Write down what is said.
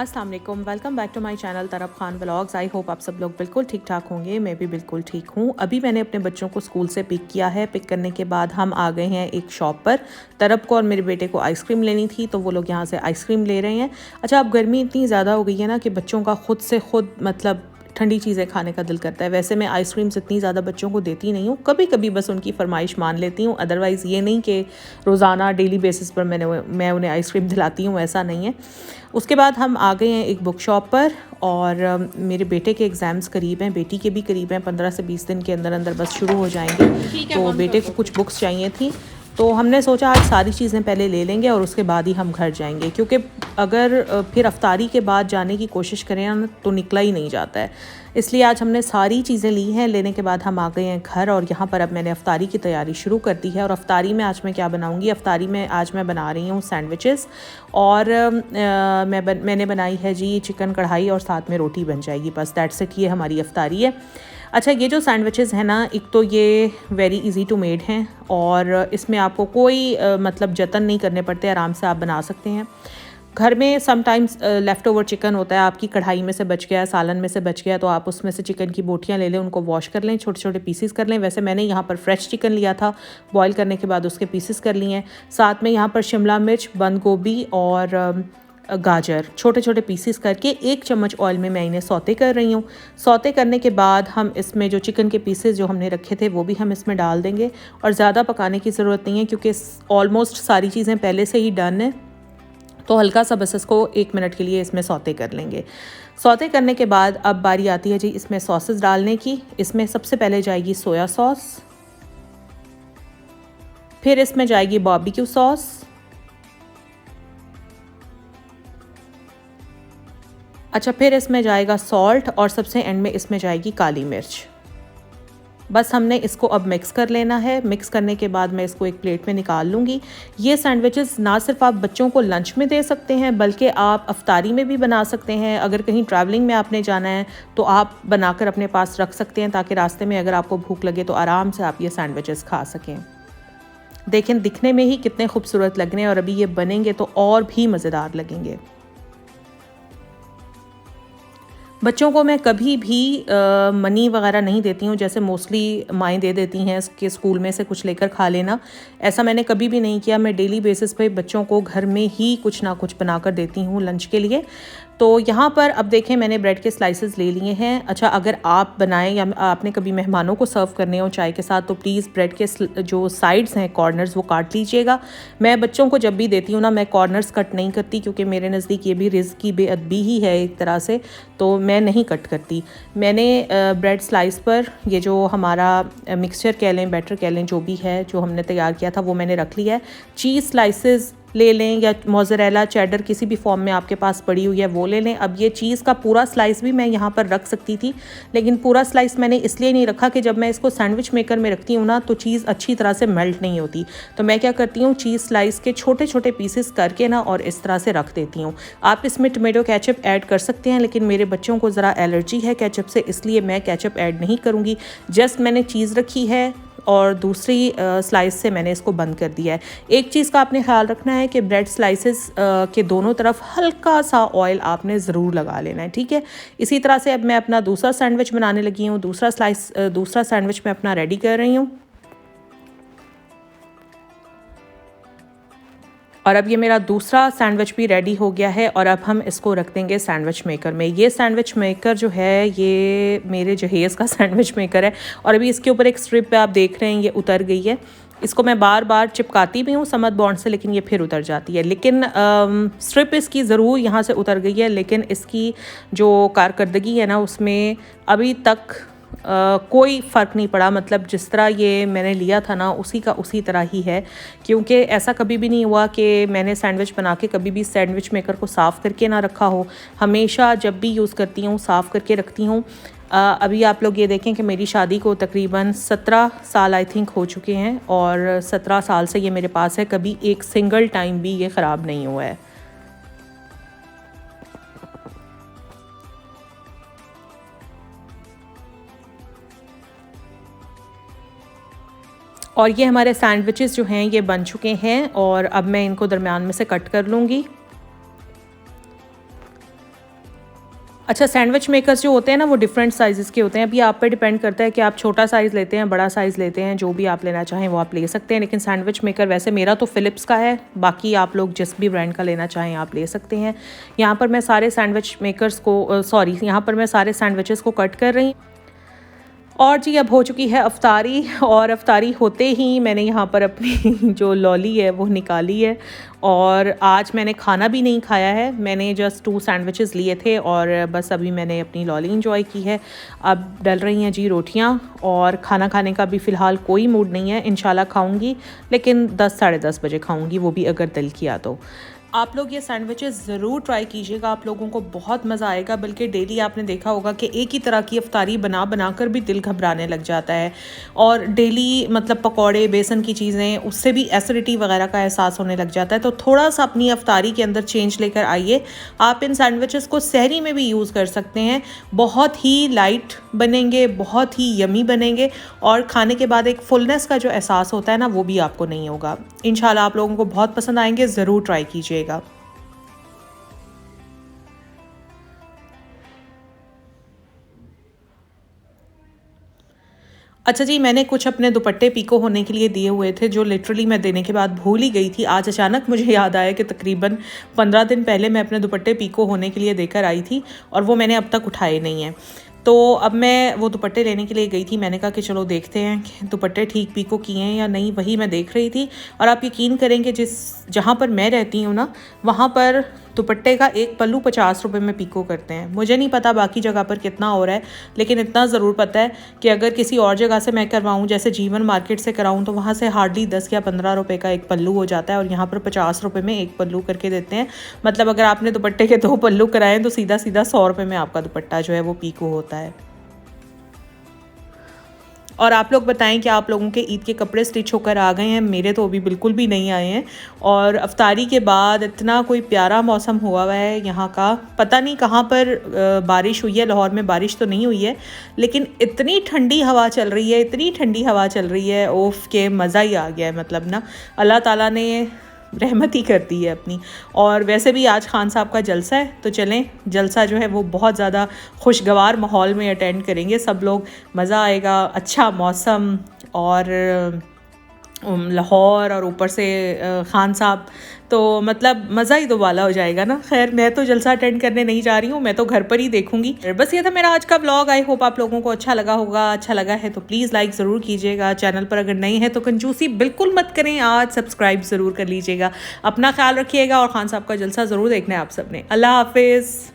अस्सलाम वालेकुम, welcome back to my channel Taraf Khan vlogs. I hope आप सब लोग बिल्कुल ठीक ठाक होंगे। मैं भी बिल्कुल ठीक हूँ। अभी मैंने अपने बच्चों को स्कूल से पिक किया है। पिक करने के बाद हम आ गए हैं एक शॉप पर। तरफ को और मेरे बेटे को आइसक्रीम लेनी थी, तो वो लोग यहाँ से आइसक्रीम ले रहे हैं। अच्छा, अब गर्मी इतनी ज़्यादा हो गई है ना कि बच्चों का खुद से खुद मतलब ठंडी चीज़ें खाने का दिल करता है। वैसे मैं आइसक्रीम्स इतनी ज़्यादा बच्चों को देती नहीं हूँ, कभी कभी बस उनकी फरमाइश मान लेती हूँ। अदरवाइज़ ये नहीं कि रोज़ाना डेली बेसिस पर मैं उन्हें आइसक्रीम दिलाती हूँ, ऐसा नहीं है। उसके बाद हम आ गए हैं एक बुक शॉप पर और मेरे बेटे के एग्ज़ाम्स करीब हैं, बेटी के भी करीब हैं। 15 से 20 दिन के अंदर अंदर बस शुरू हो जाएंगे। तो बेटे को कुछ बुक्स चाहिए थी, तो हमने सोचा आज सारी चीज़ें पहले ले लेंगे और उसके बाद ही हम घर जाएंगे, क्योंकि अगर फिर अफ्तारी के बाद जाने की कोशिश करें ना तो निकला ही नहीं जाता है। इसलिए आज हमने सारी चीज़ें ली हैं। लेने के बाद हम आ गए हैं घर और यहाँ पर अब मैंने अफ्तारी की तैयारी शुरू कर दी है। और अफ्तारी में आज मैं क्या बनाऊँगी, अफ्तारी में आज मैं बना रही हूँ सैंडविचेस। और मैंने बनाई है जी चिकन कढ़ाई और साथ में रोटी बन जाएगी। बस दैट्स इट, ये हमारी अफ्तारी है। अच्छा, ये जो सैंडविचेस हैं ना, एक तो ये वेरी इजी टू मेड हैं और इसमें आपको कोई मतलब जतन नहीं करने पड़ते, आराम से आप बना सकते हैं। घर में समटाइम्स लेफ़्ट ओवर चिकन होता है, आपकी कढ़ाई में से बच गया, सालन में से बच गया, तो आप उसमें से चिकन की बोटियां ले लें, उनको वॉश कर लें, छोटे छोटे पीसेस कर लें। वैसे मैंने यहाँ पर फ्रेश चिकन लिया था, बॉईल करने के बाद उसके पीसेस कर लिए हैं। साथ में यहाँ पर शिमला मिर्च, बंद गोभी और गाजर छोटे छोटे पीसेस करके 1 चम्मच ऑयल में मैं इन्हें सौते कर रही हूँ। सौते करने के बाद हम इसमें जो चिकन के पीसेस जो हमने रखे थे वो भी हम इसमें डाल देंगे। और ज़्यादा पकाने की ज़रूरत नहीं है, क्योंकि ऑलमोस्ट सारी चीज़ें पहले से ही डन है। तो हल्का सा बस इसको 1 मिनट के लिए इसमें सौते कर लेंगे। सौते करने के बाद अब बारी आती है जी इसमें सॉसेस डालने की। इसमें सबसे पहले जाएगी सोया सॉस, फिर इसमें जाएगी बारबेक्यू सॉस, अच्छा फिर इसमें जाएगा सॉल्ट और सबसे एंड में इसमें जाएगी काली मिर्च। बस हमने इसको अब मिक्स कर लेना है। मिक्स करने के बाद मैं इसको एक प्लेट में निकाल लूँगी। ये सैंडविचेस ना सिर्फ आप बच्चों को लंच में दे सकते हैं, बल्कि आप अफ्तारी में भी बना सकते हैं। अगर कहीं ट्रैवलिंग में आपने जाना है तो आप बनाकर अपने पास रख सकते हैं, ताकि रास्ते में अगर आपको भूख लगे तो आराम से आप ये सैंडविचेस खा सकें। देखें, दिखने में ही कितने खूबसूरत लग रहे हैं और अभी ये बनेंगे तो और भी मज़ेदार लगेंगे। बच्चों को मैं कभी भी मनी वगैरह नहीं देती हूँ, जैसे मोस्टली माएँ दे देती हैं कि स्कूल में से कुछ लेकर खा लेना। ऐसा मैंने कभी भी नहीं किया। मैं डेली बेसिस पे बच्चों को घर में ही कुछ ना कुछ बनाकर देती हूँ लंच के लिए। तो यहाँ पर अब देखें मैंने ब्रेड के स्लाइसेस ले लिए हैं। अच्छा, अगर आप बनाएं या आपने कभी मेहमानों को सर्व करने हो चाय के साथ, तो प्लीज़ ब्रेड के जो साइड्स हैं, कॉर्नर्स, वो काट लीजिएगा। मैं बच्चों को जब भी देती हूँ ना, मैं कॉर्नर्स कट नहीं करती, क्योंकि मेरे नज़दीक ये भी रिज़्क़ की बेअदबी ही है एक तरह से, तो मैं नहीं कट करती। मैंने ब्रेड स्लाइस पर ये जो हमारा मिक्सचर कह लें, बैटर कह लें, जो भी है जो हमने तैयार किया था वो मैंने रख लिया है। चीज़ स्लाइसेस ले लें या मोज़रेला, चेडर, किसी भी फॉर्म में आपके पास पड़ी हुई है वो ले लें। अब ये चीज़ का पूरा स्लाइस भी मैं यहाँ पर रख सकती थी, लेकिन पूरा स्लाइस मैंने इसलिए नहीं रखा कि जब मैं इसको सैंडविच मेकर में रखती हूँ ना तो चीज़ अच्छी तरह से मेल्ट नहीं होती। तो मैं क्या करती हूँ, चीज़ स्लाइस के छोटे छोटे पीसेस करके ना और इस तरह से रख देती हूँ। आप इसमें टमेटो केचप ऐड कर सकते हैं, लेकिन मेरे बच्चों को ज़रा एलर्जी है केचप से, इसलिए मैं केचप ऐड नहीं करूँगी। जस्ट मैंने चीज़ रखी है और दूसरी स्लाइस से मैंने इसको बंद कर दिया है। एक चीज़ का आपने ख्याल रखना है कि ब्रेड स्लाइसेस के दोनों तरफ हल्का सा ऑयल आपने ज़रूर लगा लेना है, ठीक है। इसी तरह से अब मैं अपना दूसरा सैंडविच बनाने लगी हूँ। दूसरा सैंडविच मैं अपना रेडी कर रही हूँ। और अब ये मेरा दूसरा सैंडविच भी रेडी हो गया है और अब हम इसको रख देंगे सैंडविच मेकर में। ये सैंडविच मेकर जो है ये मेरे जहेज़ का सैंडविच मेकर है और अभी इसके ऊपर एक स्ट्रिप पे आप देख रहे हैं ये उतर गई है। इसको मैं बार बार चिपकाती भी हूँ समद बॉन्ड से, लेकिन ये फिर उतर जाती है। लेकिन स्ट्रिप इसकी ज़रूर यहाँ से उतर गई है, लेकिन इसकी जो कारकर्दगी है ना उसमें अभी तक कोई फ़र्क नहीं पड़ा। मतलब जिस तरह ये मैंने लिया था ना उसी का उसी तरह ही है, क्योंकि ऐसा कभी भी नहीं हुआ कि मैंने सैंडविच बना के कभी भी सैंडविच मेकर को साफ़ करके ना रखा हो। हमेशा जब भी यूज़ करती हूँ साफ़ करके रखती हूँ। अभी आप लोग ये देखें कि मेरी शादी को तकरीबन 17 साल आई थिंक हो चुके हैं और 17 साल से ये मेरे पास है, कभी एक सिंगल टाइम भी ये ख़राब नहीं हुआ है। और ये हमारे सैंडविचेस जो हैं ये बन चुके हैं और अब मैं इनको दरमियान में से कट कर लूँगी। अच्छा, सैंडविच मेकर्स जो होते हैं ना वो डिफरेंट साइज़ेस के होते हैं। अभी आप पे डिपेंड करता है कि आप छोटा साइज़ लेते हैं, बड़ा साइज़ लेते हैं, जो भी आप लेना चाहें वो आप ले सकते हैं। लेकिन सैंडविच मेकर वैसे मेरा तो फ़िलिप्स का है, बाकी आप लोग जिस भी ब्रांड का लेना चाहें आप ले सकते हैं। यहाँ पर मैं सारे सैंडविच मेकर्स को यहाँ पर मैं सारे सैंडविचेस को कट कर रही हूँ। और जी अब हो चुकी है अफ्तारी, और अफ्तारी होते ही मैंने यहाँ पर अपनी जो लॉली है वो निकाली है। और आज मैंने खाना भी नहीं खाया है, मैंने जस्ट 2 सैंडविचेस लिए थे और बस अभी मैंने अपनी लॉली इंजॉय की है। अब डल रही हैं जी रोटियाँ, और खाना खाने का भी फ़िलहाल कोई मूड नहीं है। इंशाल्लाह खाऊंगी, लेकिन 10 साढ़े 10 बजे खाऊंगी, वो भी अगर दिल किया तो। आप लोग ये सैंडविचेस ज़रूर ट्राई कीजिएगा, आप लोगों को बहुत मज़ा आएगा। बल्कि डेली आपने देखा होगा कि एक ही तरह की अफ्तारी बना बना कर भी दिल घबराने लग जाता है, और डेली मतलब पकौड़े, बेसन की चीज़ें, उससे भी एसिडिटी वगैरह का एहसास होने लग जाता है। तो थोड़ा सा अपनी अफ्तारी के अंदर चेंज लेकर आइए। आप इन सैंडविचेस को सहरी में भी यूज़ कर सकते हैं, बहुत ही लाइट बनेंगे, बहुत ही यमी बनेंगे, और खाने के बाद एक फुलनेस का जो एहसास होता है ना वो भी आपको नहीं होगा। इंशाल्लाह आप लोगों को बहुत पसंद आएंगे, ज़रूर ट्राई कीजिएगा। अच्छा जी, मैंने कुछ अपने दुपट्टे पीको होने के लिए दिए हुए थे, जो लिटरली मैं देने के बाद भूल ही गई थी। आज अचानक मुझे याद आया कि तकरीबन 15 दिन पहले मैं अपने दुपट्टे पीको होने के लिए देकर आई थी, और वो मैंने अब तक उठाए नहीं हैं। तो अब मैं वो दुपट्टे लेने के लिए गई थी। मैंने कहा कि चलो देखते हैं कि दुपट्टे ठीक पीको किए हैं या नहीं, वही मैं देख रही थी। और आप यकीन करेंगे, जहाँ पर मैं रहती हूँ ना, वहाँ पर दुपट्टे का एक पल्लू 50 रुपये में पीको करते हैं। मुझे नहीं पता बाकी जगह पर कितना हो रहा है, लेकिन इतना ज़रूर पता है कि अगर किसी और जगह से मैं करवाऊँ, जैसे जीवन मार्केट से कराऊँ, तो वहाँ से हार्डली 10 या 15 रुपये का एक पल्लू हो जाता है, और यहाँ पर 50 रुपये में एक पल्लू करके देते हैं। मतलब अगर आपने दुपट्टे के 2 पल्लू कराएं तो सीधा सीधा 100 रुपये में आपका दुपट्टा जो है वो पीको होता है। और आप लोग बताएं कि आप लोगों के ईद के कपड़े स्टिच होकर आ गए हैं? मेरे तो अभी बिल्कुल भी नहीं आए हैं। और अफ्तारी के बाद इतना कोई प्यारा मौसम हुआ है यहाँ का, पता नहीं कहाँ पर बारिश हुई है। लाहौर में बारिश तो नहीं हुई है, लेकिन इतनी ठंडी हवा चल रही है, इतनी ठंडी हवा चल रही है, ओफ के मज़ा ही आ गया है। मतलब ना, अल्लाह ताला ने रहमत ही करती है अपनी। और वैसे भी आज खान साहब का जलसा है, तो चलें, जलसा जो है वो बहुत ज़्यादा खुशगवार माहौल में अटेंड करेंगे सब लोग। मज़ा आएगा, अच्छा मौसम, और लाहौर, और ऊपर से खान साहब, तो मतलब मज़ा ही दोबाला हो जाएगा ना। खैर, मैं तो जलसा अटेंड करने नहीं जा रही हूँ, मैं तो घर पर ही देखूंगी। बस ये था मेरा आज का व्लॉग। आई होप आप लोगों को अच्छा लगा होगा। अच्छा लगा है तो प्लीज़ लाइक ज़रूर कीजिएगा। चैनल पर अगर नए हैं तो कंजूसी बिल्कुल मत करें, आज सब्सक्राइब ज़रूर कर लीजिएगा। अपना ख्याल रखिएगा, और खान साहब का जलसा ज़रूर देखना है आप सबने। अल्लाह हाफिज़।